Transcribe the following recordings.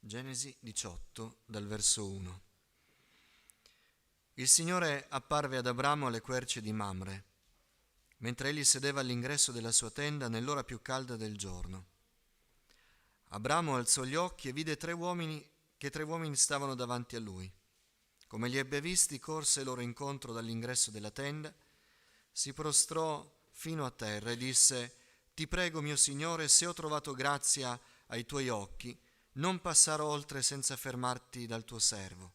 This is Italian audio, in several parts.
Genesi 18, dal verso 1. Il Signore apparve ad Abramo alle querce di Mamre, mentre egli sedeva all'ingresso della sua tenda nell'ora più calda del giorno. Abramo alzò gli occhi e vide tre uomini stavano davanti a lui. Come li ebbe visti, corse loro incontro dall'ingresso della tenda, si prostrò fino a terra e disse: «Ti prego, mio Signore, se ho trovato grazia ai tuoi occhi, non passerò oltre senza fermarti dal tuo servo.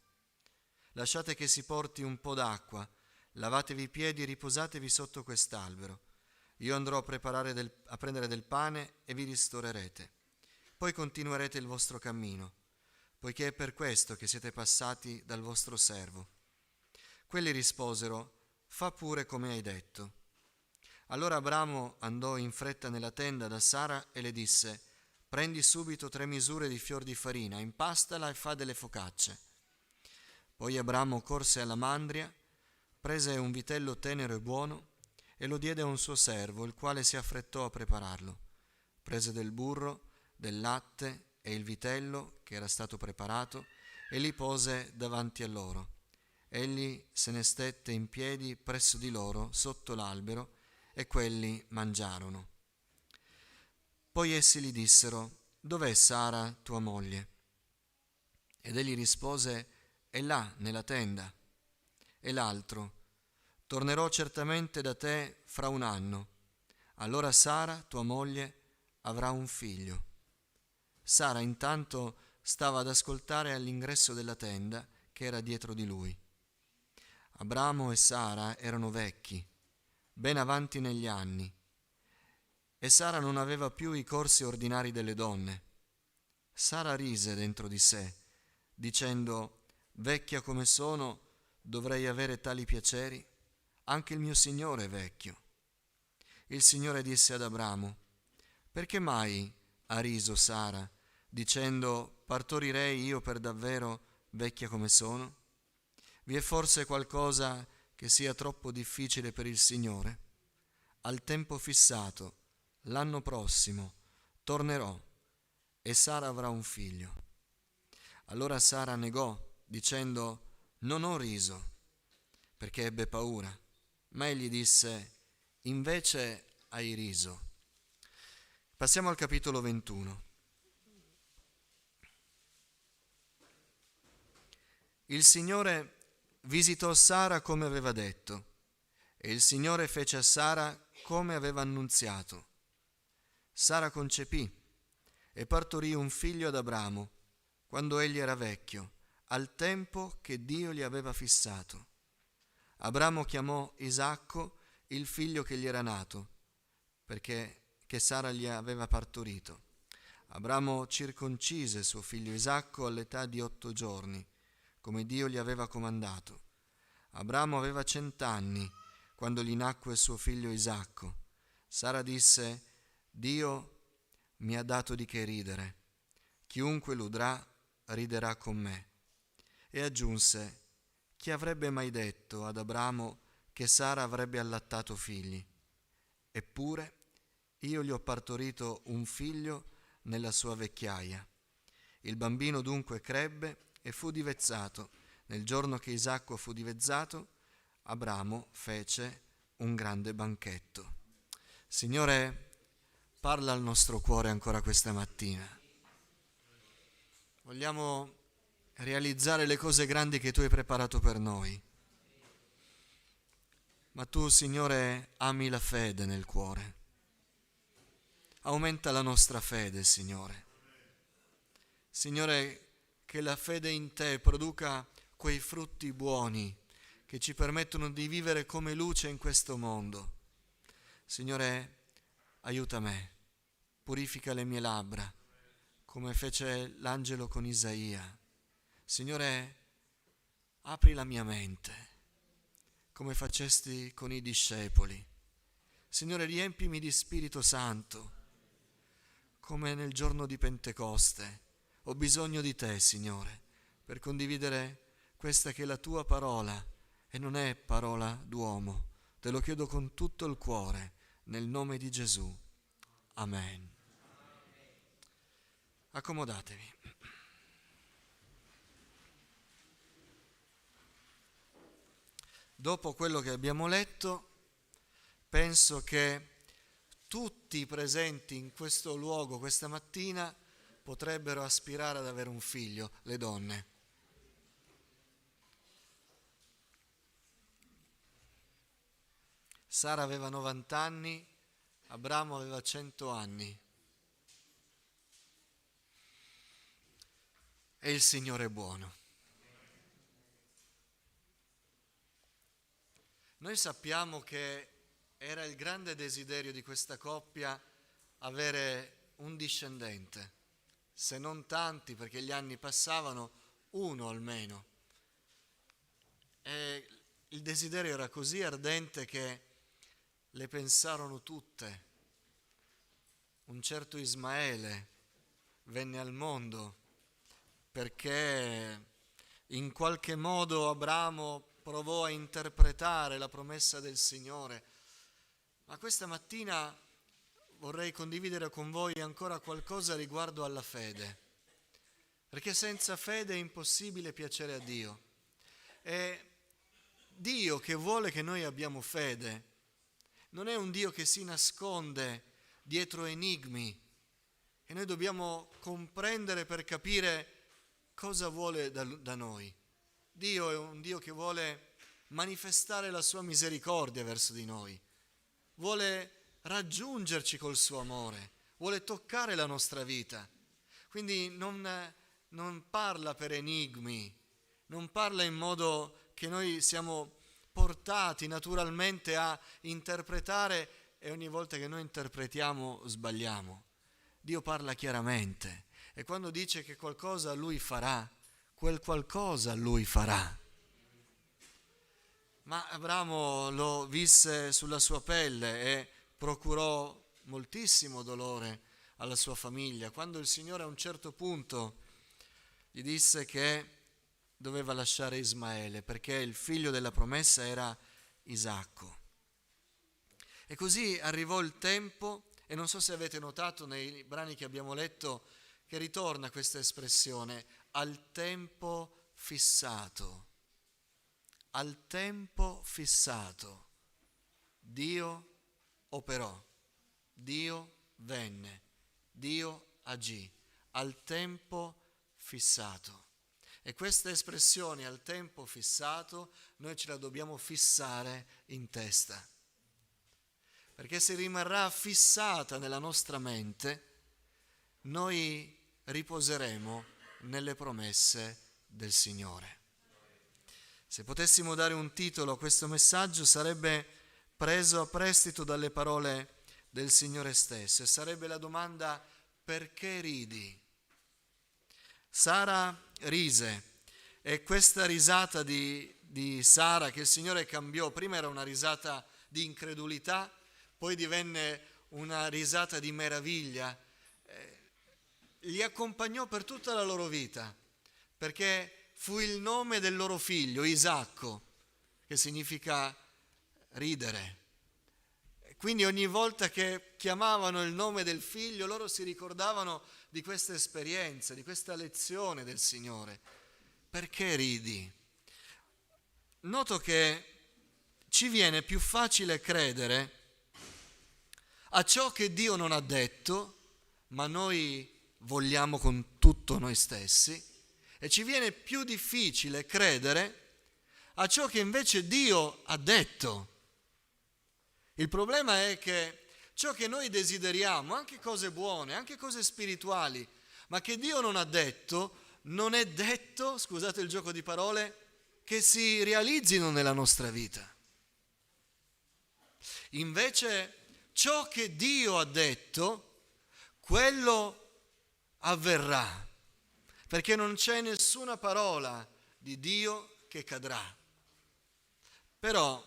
Lasciate che si porti un po' d'acqua, lavatevi i piedi e riposatevi sotto quest'albero. Io andrò a prendere del pane e vi ristorerete. Poi continuerete il vostro cammino, poiché è per questo che siete passati dal vostro servo». Quelli risposero: «Fa pure come hai detto». Allora Abramo andò in fretta nella tenda da Sara e le disse: «Prendi subito 3 misure di fior di farina, impastala e fa delle focacce». Poi Abramo corse alla mandria, prese un vitello tenero e buono e lo diede a un suo servo, il quale si affrettò a prepararlo. Prese del burro, del latte e il vitello che era stato preparato e li pose davanti a loro. Egli se ne stette in piedi presso di loro sotto l'albero e quelli mangiarono. Poi essi gli dissero: «Dov'è Sara, tua moglie?» Ed egli rispose: «È là, nella tenda». E l'altro: «Tornerò certamente da te fra 1 anno. Allora Sara, tua moglie, avrà un figlio». Sara intanto stava ad ascoltare all'ingresso della tenda che era dietro di lui. Abramo e Sara erano vecchi, ben avanti negli anni, e Sara non aveva più i corsi ordinari delle donne. Sara rise dentro di sé, dicendo: «Vecchia come sono, dovrei avere tali piaceri? Anche il mio Signore è vecchio». Il Signore disse ad Abramo: «Perché mai ha riso Sara, dicendo: partorirei io per davvero, vecchia come sono? Vi è forse qualcosa che sia troppo difficile per il Signore? Al tempo fissato, l'anno prossimo, tornerò e Sara avrà un figlio». Allora Sara negò, dicendo: «Non ho riso», perché ebbe paura. Ma egli disse: «Invece hai riso». Passiamo al capitolo 21. Il Signore visitò Sara come aveva detto, e il Signore fece a Sara come aveva annunziato. Sara concepì e partorì un figlio ad Abramo, quando egli era vecchio, al tempo che Dio gli aveva fissato. Abramo chiamò Isacco il figlio che gli era nato, perché che Sara gli aveva partorito. Abramo circoncise suo figlio Isacco all'età di 8 giorni, come Dio gli aveva comandato. Abramo aveva 100 anni quando gli nacque suo figlio Isacco. Sara disse: «Dio mi ha dato di che ridere, chiunque l'udrà riderà con me». E aggiunse: «Chi avrebbe mai detto ad Abramo che Sara avrebbe allattato figli? Eppure io gli ho partorito un figlio nella sua vecchiaia». Il bambino dunque crebbe e fu divezzato. Nel giorno che Isacco fu divezzato, Abramo fece un grande banchetto. Signore, parla al nostro cuore ancora questa mattina. Vogliamo realizzare le cose grandi che tu hai preparato per noi. Ma tu, Signore, ami la fede nel cuore. Aumenta la nostra fede, Signore. Signore, che la fede in te produca quei frutti buoni che ci permettono di vivere come luce in questo mondo. Signore, aiuta me, purifica le mie labbra, come fece l'angelo con Isaia. Signore, apri la mia mente, come facesti con i discepoli. Signore, riempimi di Spirito Santo, come nel giorno di Pentecoste. Ho bisogno di te, Signore, per condividere questa che è la tua parola e non è parola d'uomo. Te lo chiedo con tutto il cuore, nel nome di Gesù. Amen. Accomodatevi. dopo quello che abbiamo letto, penso che tutti i presenti in questo luogo questa mattina potrebbero aspirare ad avere un figlio, le donne. Sara aveva 90 anni, Abramo aveva 100 anni. E il Signore è buono. Noi sappiamo che era il grande desiderio di questa coppia avere un discendente, se non tanti, perché gli anni passavano, uno almeno. E il desiderio era così ardente che le pensarono tutte. Un certo Ismaele venne al mondo perché in qualche modo Abramo provò a interpretare la promessa del Signore. Ma questa mattina vorrei condividere con voi ancora qualcosa riguardo alla fede, perché senza fede è impossibile piacere a Dio. E Dio che vuole che noi abbiamo fede non è un Dio che si nasconde dietro enigmi che noi dobbiamo comprendere per capire cosa vuole da noi. Dio è un Dio che vuole manifestare la sua misericordia verso di noi, vuole raggiungerci col suo amore, vuole toccare la nostra vita. Quindi non parla per enigmi, non parla in modo che noi siamo portati naturalmente a interpretare e ogni volta che noi interpretiamo sbagliamo. Dio parla chiaramente e quando dice che qualcosa Lui farà, quel qualcosa Lui farà. Ma Abramo lo visse sulla sua pelle e procurò moltissimo dolore alla sua famiglia. Quando il Signore a un certo punto gli disse che doveva lasciare Ismaele perché il figlio della promessa era Isacco. E così arrivò il tempo, e non so se avete notato nei brani che abbiamo letto che ritorna questa espressione, al tempo fissato. Al tempo fissato. Dio operò, Dio venne, Dio agì, al tempo fissato. E questa espressione al tempo fissato noi ce la dobbiamo fissare in testa, perché se rimarrà fissata nella nostra mente, noi riposeremo nelle promesse del Signore. Se potessimo dare un titolo a questo messaggio sarebbe preso a prestito dalle parole del Signore stesso e sarebbe la domanda: perché ridi? Sara rise e questa risata di Sara che il Signore cambiò, prima era una risata di incredulità, poi divenne una risata di meraviglia, li accompagnò per tutta la loro vita, perché fu il nome del loro figlio, Isacco, che significa ridere. Quindi ogni volta che chiamavano il nome del figlio, loro si ricordavano di questa esperienza, di questa lezione del Signore. Perché ridi? Noto che ci viene più facile credere a ciò che Dio non ha detto, ma noi vogliamo con tutto noi stessi, e ci viene più difficile credere a ciò che invece Dio ha detto. Il problema è che ciò che noi desideriamo, anche cose buone, anche cose spirituali, ma che Dio non ha detto, non è detto, scusate il gioco di parole, che si realizzino nella nostra vita. Invece ciò che Dio ha detto, quello avverrà, perché non c'è nessuna parola di Dio che cadrà. Però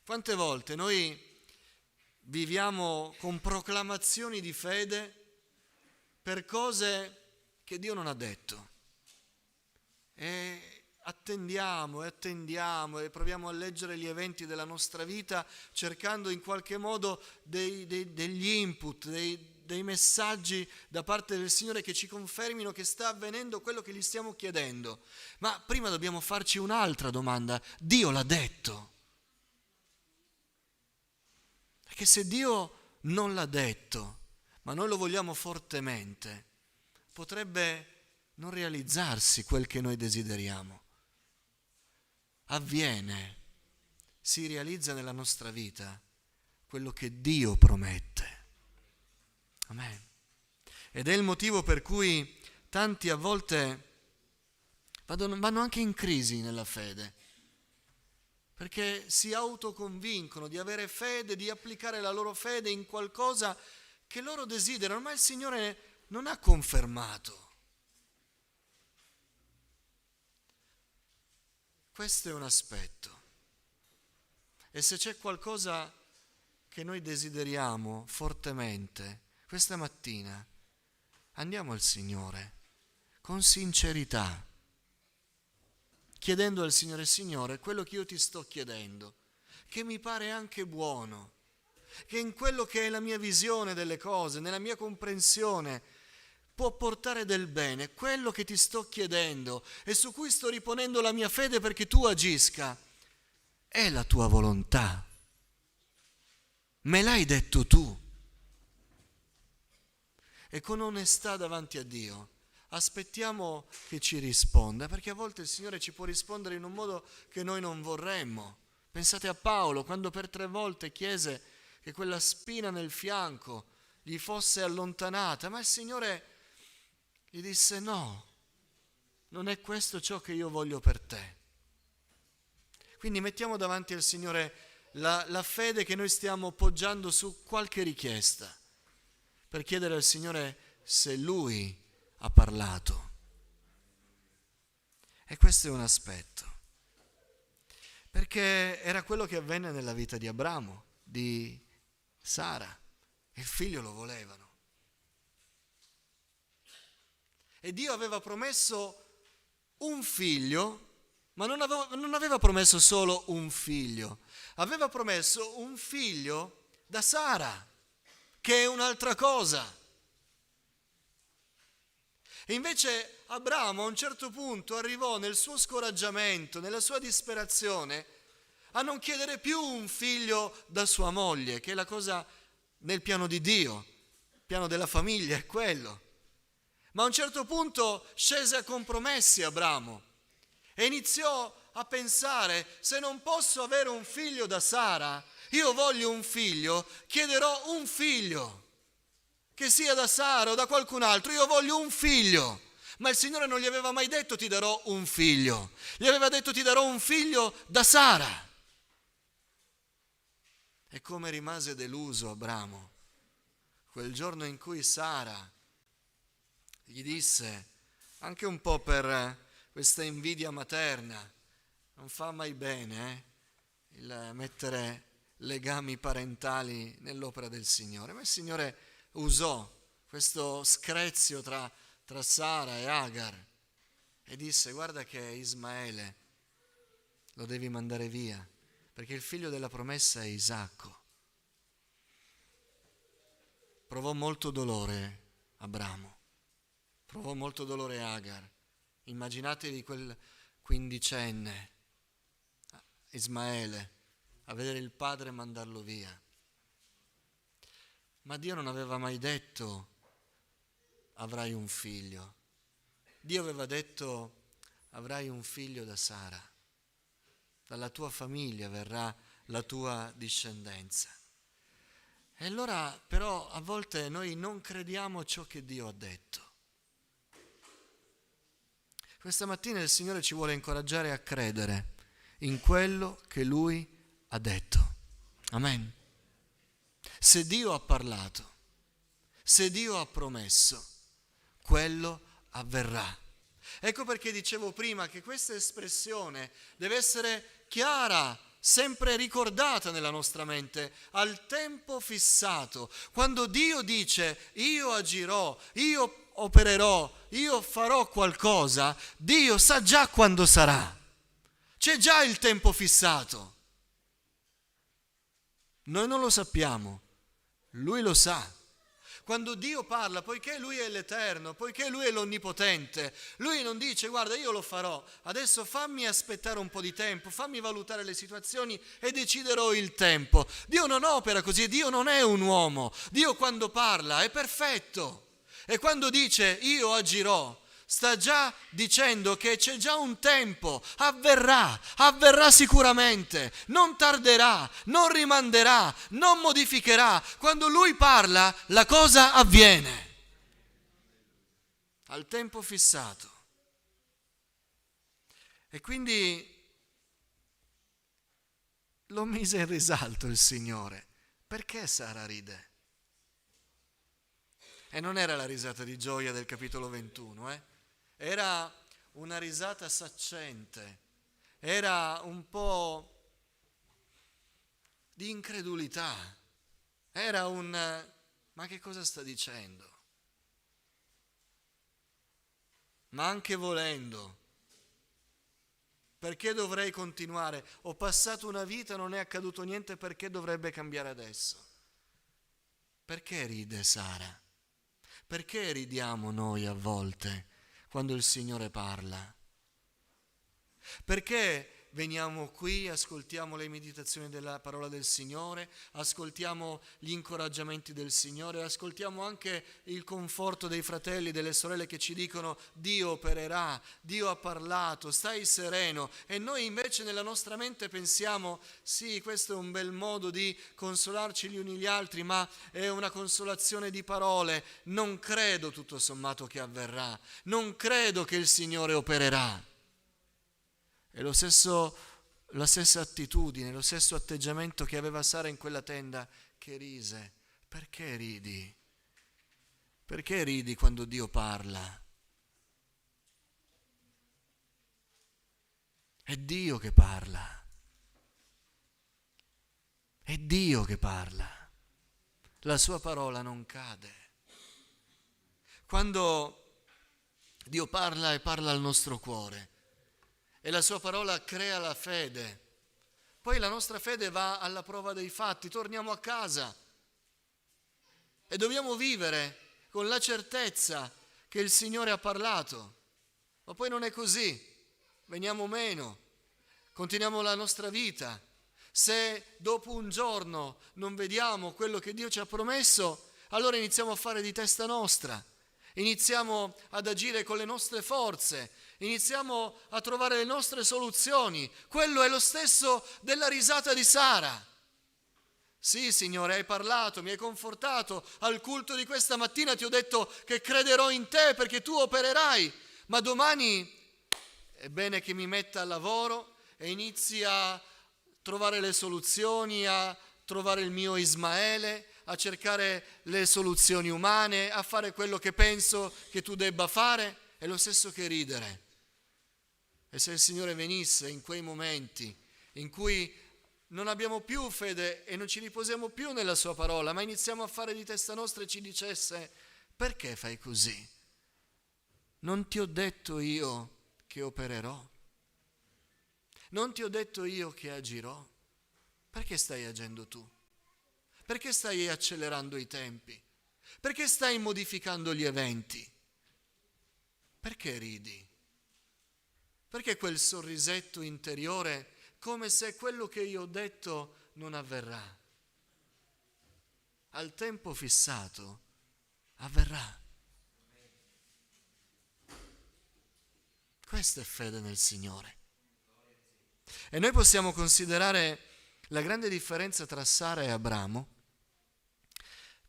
quante volte noi viviamo con proclamazioni di fede per cose che Dio non ha detto e attendiamo e proviamo a leggere gli eventi della nostra vita cercando in qualche modo degli input, dei messaggi da parte del Signore che ci confermino che sta avvenendo quello che gli stiamo chiedendo. Ma prima dobbiamo farci un'altra domanda: Dio l'ha detto? che se Dio non l'ha detto, ma noi lo vogliamo fortemente, potrebbe non realizzarsi quel che noi desideriamo. Avviene, si realizza nella nostra vita quello che Dio promette. Amen. Ed è il motivo per cui tanti a volte vanno anche in crisi nella fede, perché si autoconvincono di avere fede, di applicare la loro fede in qualcosa che loro desiderano, ma il Signore non ha confermato. Questo è un aspetto. E se c'è qualcosa che noi desideriamo fortemente, questa mattina andiamo al Signore con sincerità, chiedendo al Signore: Signore, quello che io ti sto chiedendo, che mi pare anche buono, che in quello che è la mia visione delle cose, nella mia comprensione, può portare del bene, quello che ti sto chiedendo e su cui sto riponendo la mia fede perché tu agisca, è la tua volontà. Me l'hai detto tu. E con onestà davanti a Dio aspettiamo che ci risponda, perché a volte il Signore ci può rispondere in un modo che noi non vorremmo. Pensate a Paolo, quando per 3 volte chiese che quella spina nel fianco gli fosse allontanata, ma il Signore gli disse: no, non è questo ciò che io voglio per te. Quindi mettiamo davanti al Signore la fede che noi stiamo poggiando su qualche richiesta, per chiedere al Signore se Lui ha parlato. E questo è un aspetto, perché era quello che avvenne nella vita di Abramo, di Sara. Il figlio lo volevano. E Dio aveva promesso un figlio, ma non aveva promesso solo un figlio, aveva promesso un figlio da Sara, che è un'altra cosa. E invece Abramo a un certo punto arrivò nel suo scoraggiamento, nella sua disperazione, a non chiedere più un figlio da sua moglie, che è la cosa nel piano di Dio, il piano della famiglia è quello. Ma a un certo punto scese a compromessi Abramo e iniziò a pensare: se non posso avere un figlio da Sara, io voglio un figlio, chiederò un figlio, che sia da Sara o da qualcun altro, io voglio un figlio. Ma il Signore non gli aveva mai detto: ti darò un figlio, gli aveva detto: ti darò un figlio da Sara. E come rimase deluso Abramo quel giorno in cui Sara gli disse, anche un po' per questa invidia materna: non fa mai bene il mettere legami parentali nell'opera del Signore. Ma il Signore usò questo screzio tra Sara e Agar e disse: guarda che Ismaele lo devi mandare via, perché il figlio della promessa è Isacco. Provò molto dolore Abramo, provò molto dolore Agar. Immaginatevi quel 15enne Ismaele a vedere il padre mandarlo via. Ma Dio non aveva mai detto: avrai un figlio. Dio aveva detto: avrai un figlio da Sara, dalla tua famiglia verrà la tua discendenza. E allora però a volte noi non crediamo ciò che Dio ha detto. Questa mattina il Signore ci vuole incoraggiare a credere in quello che Lui ha detto. Amen. Se Dio ha parlato, se Dio ha promesso, quello avverrà. Ecco perché dicevo prima che questa espressione deve essere chiara, sempre ricordata nella nostra mente, al tempo fissato. Quando Dio dice: io agirò, io opererò, io farò qualcosa, Dio sa già quando sarà. C'è già il tempo fissato. Noi non lo sappiamo, Lui lo sa. quando Dio parla, poiché Lui è l'Eterno, poiché Lui è l'Onnipotente, Lui non dice guarda io lo farò, adesso fammi aspettare un po' di tempo, fammi valutare le situazioni e deciderò il tempo. Dio non opera così, Dio non è un uomo, Dio quando parla è perfetto e quando dice io agirò, sta già dicendo che c'è già un tempo, avverrà sicuramente, non tarderà, non rimanderà, non modificherà. Quando Lui parla, la cosa avviene al tempo fissato. E quindi lo mise in risalto il Signore. Perché Sara ride? E non era la risata di gioia del capitolo 21, Era una risata saccente, era un po' di incredulità, era ma che cosa sta dicendo? Ma anche volendo, perché dovrei continuare? Ho passato una vita, non è accaduto niente, perché dovrebbe cambiare adesso? Perché ride Sara? Perché ridiamo noi a volte quando il Signore parla? Perché veniamo qui, ascoltiamo le meditazioni della parola del Signore, ascoltiamo gli incoraggiamenti del Signore, ascoltiamo anche il conforto dei fratelli e delle sorelle che ci dicono Dio opererà, Dio ha parlato, stai sereno, e noi invece nella nostra mente pensiamo sì, questo è un bel modo di consolarci gli uni gli altri, ma è una consolazione di parole, non credo tutto sommato che avverrà, non credo che il Signore opererà. E la stessa attitudine, lo stesso atteggiamento che aveva Sara in quella tenda, che rise. Perché ridi? Perché ridi quando Dio parla? È Dio che parla. È Dio che parla. La sua parola non cade. Quando Dio parla e parla al nostro cuore, e la sua parola crea la fede. Poi la nostra fede va alla prova dei fatti, torniamo a casa e dobbiamo vivere con la certezza che il Signore ha parlato. Ma poi non è così, veniamo meno, continuiamo la nostra vita. Se dopo un giorno non vediamo quello che Dio ci ha promesso, allora iniziamo a fare di testa nostra, iniziamo ad agire con le nostre forze, iniziamo a trovare le nostre soluzioni. Quello è lo stesso della risata di Sara. Sì, Signore, hai parlato, mi hai confortato. Al culto di questa mattina ti ho detto che crederò in te perché tu opererai. Ma domani è bene che mi metta al lavoro e inizi a trovare le soluzioni, a trovare il mio Ismaele, a cercare le soluzioni umane, a fare quello che penso che tu debba fare. È lo stesso che ridere. E se il Signore venisse in quei momenti in cui non abbiamo più fede e non ci riposiamo più nella sua parola, ma iniziamo a fare di testa nostra e ci dicesse: perché fai così? Non ti ho detto io che opererò? Non ti ho detto io che agirò? Perché stai agendo tu? Perché stai accelerando i tempi? Perché stai modificando gli eventi? Perché ridi? Perché quel sorrisetto interiore, come se quello che io ho detto non avverrà? Al tempo fissato avverrà. Questa è fede nel Signore. E noi possiamo considerare la grande differenza tra Sara e Abramo,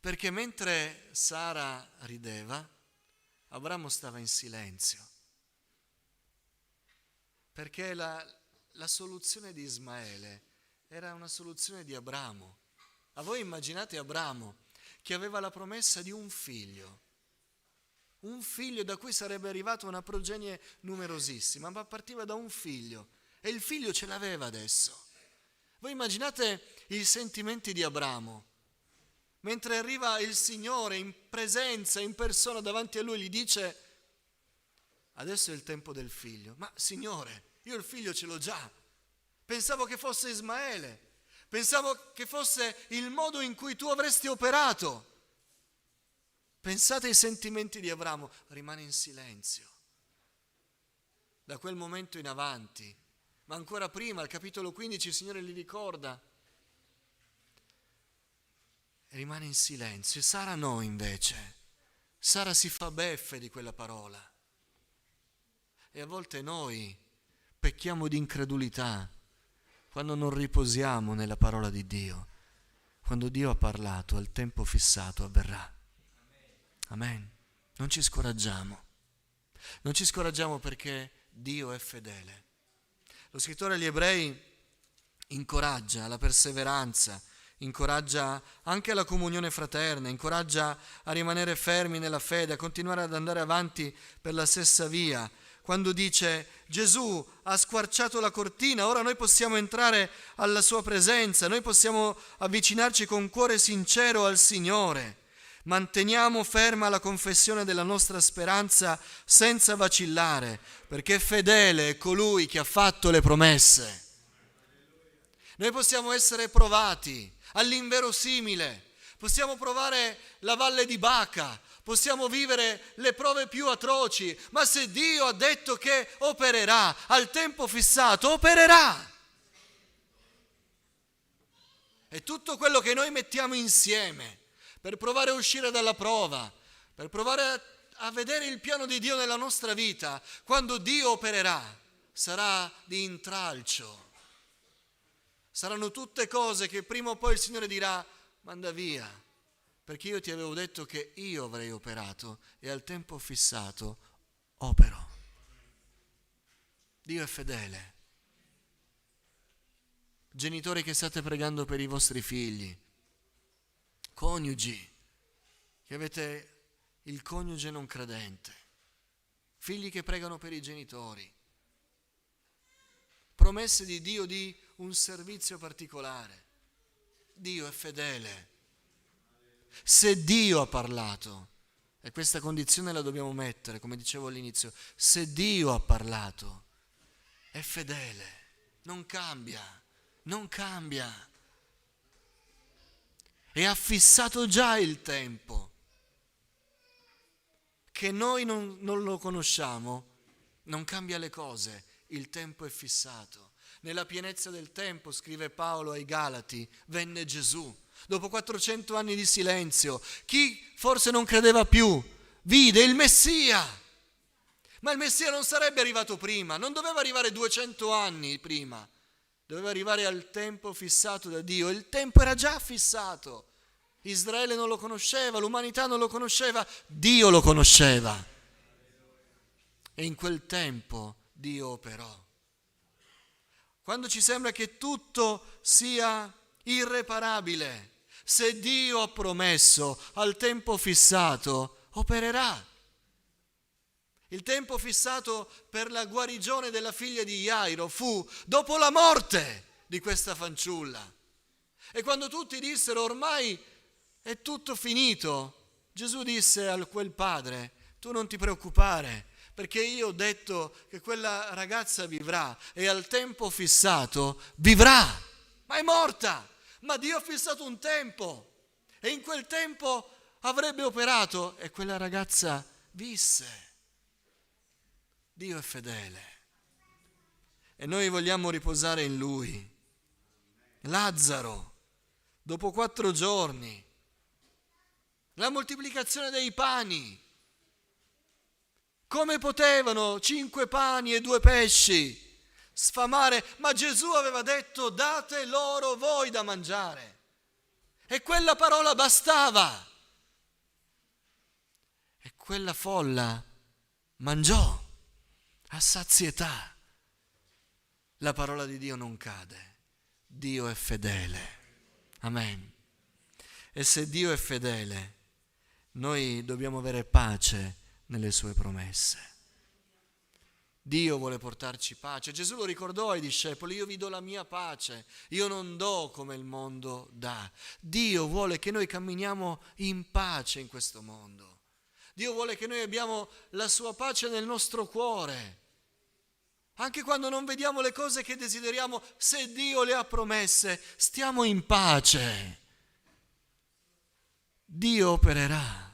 perché mentre Sara rideva, Abramo stava in silenzio. Perché la soluzione di Ismaele era una soluzione di Abramo. A voi immaginate Abramo che aveva la promessa di un figlio da cui sarebbe arrivata una progenie numerosissima, ma partiva da un figlio e il figlio ce l'aveva adesso. Voi immaginate i sentimenti di Abramo, mentre arriva il Signore in presenza, in persona davanti a lui, gli dice: adesso è il tempo del figlio. Ma Signore, io il figlio ce l'ho già. Pensavo che fosse Ismaele. Pensavo che fosse il modo in cui tu avresti operato. Pensate ai sentimenti di Abramo, rimane in silenzio. Da quel momento in avanti, ma ancora prima, al capitolo 15, il Signore gli ricorda. Rimane in silenzio. E Sara no, invece. Sara si fa beffe di quella parola. E a volte noi pecchiamo di incredulità quando non riposiamo nella parola di Dio. Quando Dio ha parlato, al tempo fissato avverrà. Amen. Non ci scoraggiamo. Non ci scoraggiamo perché Dio è fedele. Lo scrittore agli Ebrei incoraggia la perseveranza, incoraggia anche la comunione fraterna, incoraggia a rimanere fermi nella fede, a continuare ad andare avanti per la stessa via. Quando dice Gesù ha squarciato la cortina, ora noi possiamo entrare alla sua presenza, noi possiamo avvicinarci con cuore sincero al Signore. Manteniamo ferma la confessione della nostra speranza senza vacillare, perché fedele è colui che ha fatto le promesse. Noi possiamo essere provati all'inverosimile, possiamo provare la valle di Baca, possiamo vivere le prove più atroci, ma se Dio ha detto che opererà al tempo fissato, opererà. E tutto quello che noi mettiamo insieme per provare a uscire dalla prova, per provare a vedere il piano di Dio nella nostra vita, quando Dio opererà, sarà di intralcio. Saranno tutte cose che prima o poi il Signore dirà, manda via, perché io ti avevo detto che io avrei operato e al tempo fissato opero. Dio è fedele. Genitori che state pregando per i vostri figli, coniugi che avete il coniuge non credente, figli che pregano per i genitori, promesse di Dio di un servizio particolare. Dio è fedele. Se Dio ha parlato, e questa condizione la dobbiamo mettere, come dicevo all'inizio, se Dio ha parlato, è fedele, non cambia, non cambia. E ha fissato già il tempo, che noi non lo conosciamo, non cambia le cose, il tempo è fissato. Nella pienezza del tempo, scrive Paolo ai Galati, venne Gesù. Dopo 400 anni di silenzio, chi forse non credeva più, vide il Messia. Ma il Messia non sarebbe arrivato prima, non doveva arrivare 200 anni prima, doveva arrivare al tempo fissato da Dio. Il tempo era già fissato. Israele non lo conosceva, l'umanità non lo conosceva, Dio lo conosceva. E in quel tempo Dio operò. Quando ci sembra che tutto sia irreparabile, se Dio ha promesso al tempo fissato, opererà. Il tempo fissato per la guarigione della figlia di Jairo fu dopo la morte di questa fanciulla. E quando tutti dissero ormai è tutto finito, Gesù disse a quel padre, tu non ti preoccupare, perché io ho detto che quella ragazza vivrà e al tempo fissato vivrà, ma è morta, ma Dio ha fissato un tempo e in quel tempo avrebbe operato e quella ragazza visse. Dio è fedele e noi vogliamo riposare in Lui. Lazzaro, dopo 4 giorni, la moltiplicazione dei pani. Come potevano 5 pani e 2 pesci sfamare? Ma Gesù aveva detto date loro voi da mangiare. E quella parola bastava. E quella folla mangiò a sazietà. La parola di Dio non cade. Dio è fedele. Amen. E se Dio è fedele, noi dobbiamo avere pace nelle sue promesse. Dio vuole portarci pace. Gesù lo ricordò ai discepoli, io vi do la mia pace, io non do come il mondo dà. Dio vuole che noi camminiamo in pace in questo mondo. Dio vuole che noi abbiamo la sua pace nel nostro cuore. Anche quando non vediamo le cose che desideriamo, se Dio le ha promesse, stiamo in pace. Dio opererà.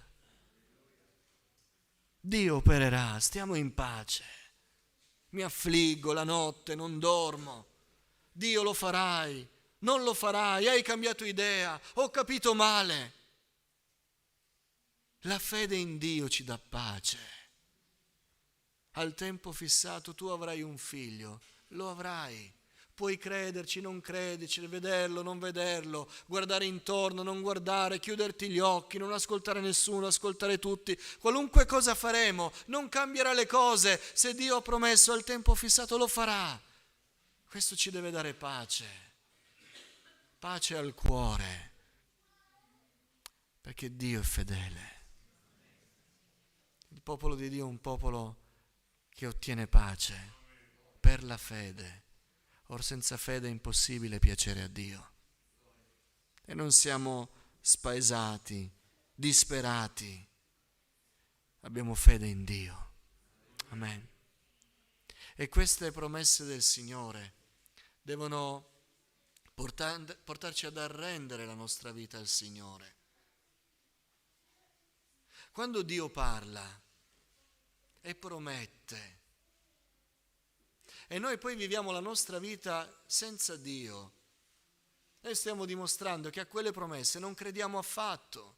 Dio opererà, stiamo in pace. Mi affliggo la notte, non dormo. Dio lo farai, non lo farai, hai cambiato idea, ho capito male. La fede in Dio ci dà pace. Al tempo fissato tu avrai un figlio, lo avrai. Puoi crederci, non crederci, vederlo, non vederlo, guardare intorno, non guardare, chiuderti gli occhi, non ascoltare nessuno, ascoltare tutti. Qualunque cosa faremo, non cambierà le cose. Se Dio ha promesso al tempo fissato, lo farà. Questo ci deve dare pace. Pace al cuore. Perché Dio è fedele. Il popolo di Dio è un popolo che ottiene pace per la fede. Or senza fede è impossibile piacere a Dio. E non siamo spaesati, disperati. Abbiamo fede in Dio. Amen. E queste promesse del Signore devono portarci ad arrendere la nostra vita al Signore. Quando Dio parla e promette, e noi poi viviamo la nostra vita senza Dio, noi stiamo dimostrando che a quelle promesse non crediamo affatto.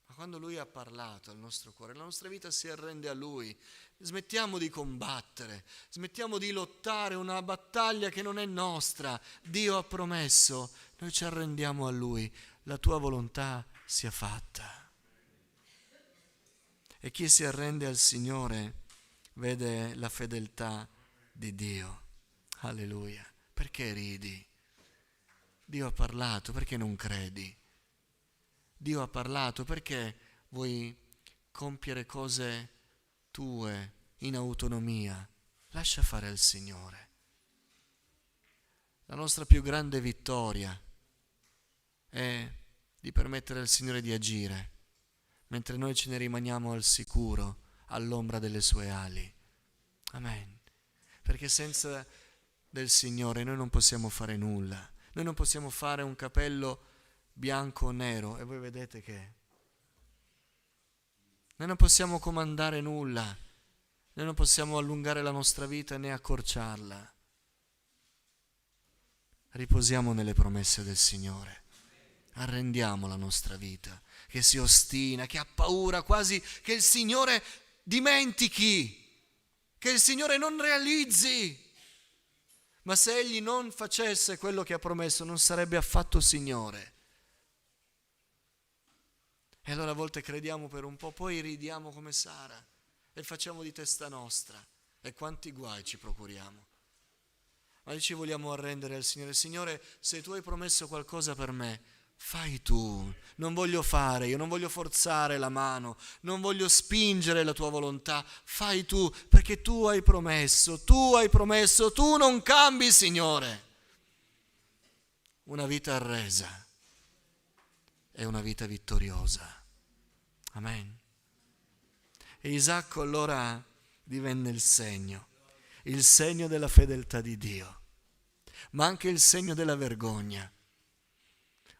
Ma quando Lui ha parlato al nostro cuore, la nostra vita si arrende a Lui. Smettiamo di combattere, smettiamo di lottare una battaglia che non è nostra. Dio ha promesso, noi ci arrendiamo a Lui. La tua volontà sia fatta. E chi si arrende al Signore vede la fedeltà di Dio. Alleluia. Perché ridi? Dio ha parlato, perché non credi? Dio ha parlato, perché vuoi compiere cose tue in autonomia? Lascia fare al Signore. La nostra più grande vittoria è di permettere al Signore di agire, mentre noi ce ne rimaniamo al sicuro, all'ombra delle sue ali. Amen. Perché senza del Signore noi non possiamo fare nulla. Noi non possiamo fare un capello bianco o nero, e voi vedete che noi non possiamo comandare nulla, noi non possiamo allungare la nostra vita né accorciarla. Riposiamo nelle promesse del Signore, arrendiamo la nostra vita, che si ostina, che ha paura quasi che il Signore dimentichi, che il Signore non realizzi. Ma se Egli non facesse quello che ha promesso, non sarebbe affatto Signore. E allora a volte crediamo per un po', poi ridiamo come Sara e facciamo di testa nostra. E quanti guai ci procuriamo. Ma noi ci vogliamo arrendere al Signore. Signore, se tu hai promesso qualcosa per me, fai tu. Non voglio fare, io non voglio forzare la mano, non voglio spingere la tua volontà. Fai tu, perché tu hai promesso, tu non cambi, Signore. Una vita arresa è una vita vittoriosa. Amen. E Isacco allora divenne il segno della fedeltà di Dio, ma anche il segno della vergogna.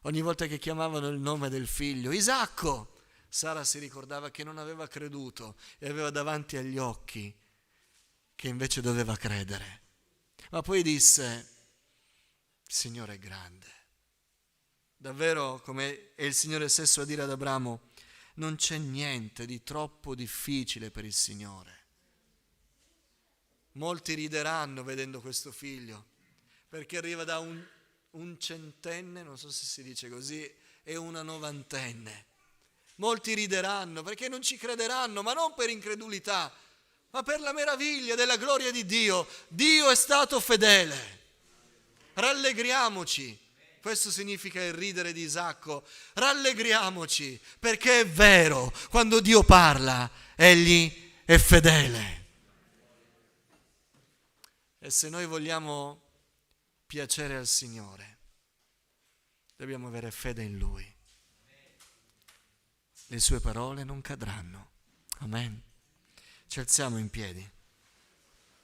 Ogni volta che chiamavano il nome del figlio, Isacco, Sara si ricordava che non aveva creduto e aveva davanti agli occhi che invece doveva credere. Ma poi disse, il Signore è grande. Davvero, come è il Signore stesso a dire ad Abramo, non c'è niente di troppo difficile per il Signore. Molti rideranno vedendo questo figlio, perché arriva da un centenne, non so se si dice così, e una novantenne. Molti rideranno perché non ci crederanno, ma non per incredulità, ma per la meraviglia della gloria di Dio. Dio è stato fedele. Rallegriamoci. Questo significa il ridere di Isacco. Rallegriamoci, perché è vero, quando Dio parla, Egli è fedele. E se noi vogliamo piacere al Signore, dobbiamo avere fede in Lui. Le sue parole non cadranno. Amen. Ci alziamo in piedi.